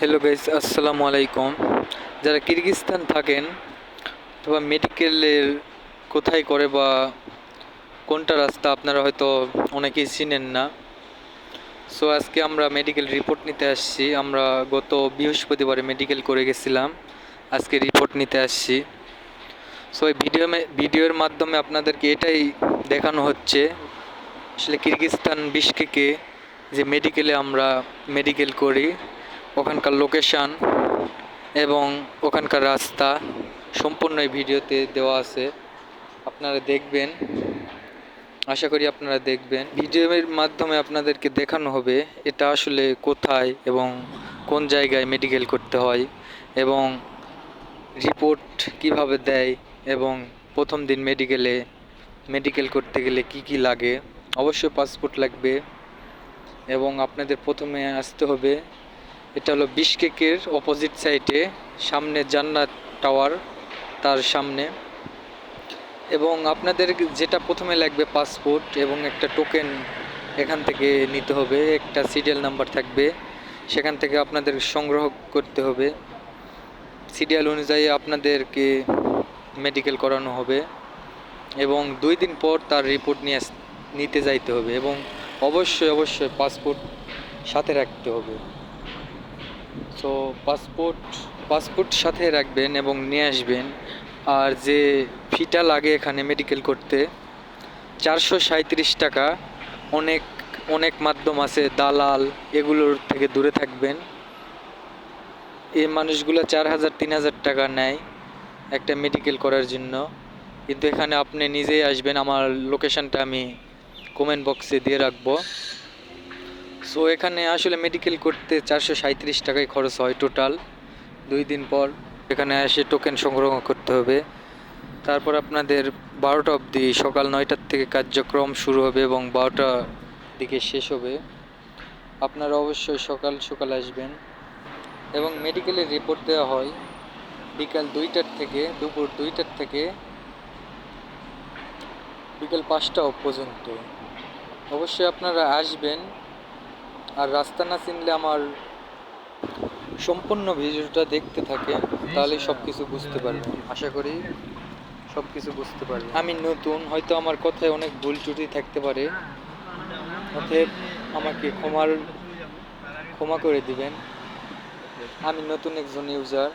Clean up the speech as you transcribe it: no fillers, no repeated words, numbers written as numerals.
Hello guys, আসসালামু আলাইকুম। যারা কিরগিজস্তান থাকেন অথবা মেডিকেলের কোথায় করে বা কোনটা রাস্তা আপনারা হয়তো অনেকেই চিনেন না। সো আজকে আমরা মেডিকেল রিপোর্ট নিতে আসছি। আমরা গত বৃহস্পতিবারে মেডিকেল করে গেছিলাম, আজকে রিপোর্ট নিতে আসছি। সো এই ভিডিওর মাধ্যমে আপনাদেরকে এটাই দেখানো হচ্ছে আসলে কিরগিজস্তান বিশকেকে যে মেডিকেলে আমরা মেডিকেল করি ওখানকার লোকেশান এবং ওখানকার রাস্তা সম্পূর্ণ এই ভিডিওতে দেওয়া আছে। আপনারা দেখবেন, আশা করি আপনারা দেখবেন। ভিডিওর মাধ্যমে আপনাদেরকে দেখানো হবে এটা আসলে কোথায় এবং কোন জায়গায় মেডিকেল করতে হয় এবং রিপোর্ট কিভাবে দেয় এবং প্রথম দিন মেডিকেল করতে গেলে কি কি লাগে। অবশ্যই পাসপোর্ট লাগবে এবং আপনাদের প্রথমে আসতে হবে, এটা হলো বিশকেকের অপোজিট সাইডে, সামনে জান্নাত টাওয়ার তার সামনে। এবং আপনাদের যেটা প্রথমে লাগবে পাসপোর্ট এবং একটা টোকেন এখান থেকে নিতে হবে, একটা সিরিয়াল নাম্বার থাকবে, সেখান থেকে আপনাদের সংগ্রহ করতে হবে। সিরিয়াল অনুযায়ী আপনাদেরকে মেডিকেল করানো হবে এবং 2 দিন পর তার রিপোর্ট নিতে যাইতে হবে এবং অবশ্যই পাসপোর্ট সাথে রাখতে হবে। সো পাসপোর্ট সাথে রাখবেন এবং নিয়ে আসবেন। আর যে ফিটা লাগে এখানে মেডিকেল করতে 437 টাকা। অনেক অনেক মাধ্যম আছে, দালাল, এগুলোর থেকে দূরে থাকবেন। এই মানুষগুলো 4,000 3,000 টাকা নেয় একটা মেডিকেল করার জন্য, কিন্তু এখানে আপনি নিজেই আসবেন। আমার লোকেশানটা আমি কমেন্ট বক্সে দিয়ে রাখবো। সো এখানে আসলে মেডিকেল করতে 437 টাকায় খরচ হয় টোটাল। 2 দিন পর এখানে এসে টোকেন সংগ্রহ করতে হবে। তারপর আপনাদের 12টা অবধি, সকাল 9টার থেকে কার্যক্রম শুরু হবে এবং 12টার দিকে শেষ হবে। আপনারা অবশ্যই সকাল সকাল আসবেন এবং মেডিকেলের রিপোর্ট দেওয়া হয় বিকাল 2টার থেকে দুপুর 2টার থেকে বিকাল 5টা পর্যন্ত। অবশ্যই আপনারা আসবেন। আর রাস্তা না চিনলে আমার সম্পূর্ণ ভিডিওটা দেখতে থাকেন, তাহলে সব কিছু বুঝতে পারবেন। আশা করি সব কিছু বুঝতে পারবেন। আমি নতুন, হয়তো আমার কথায় অনেক ভুল ত্রুটি থাকতে পারে, অতএব আমাকে ক্ষমা করে দিবেন। আমি নতুন একজন ইউজার।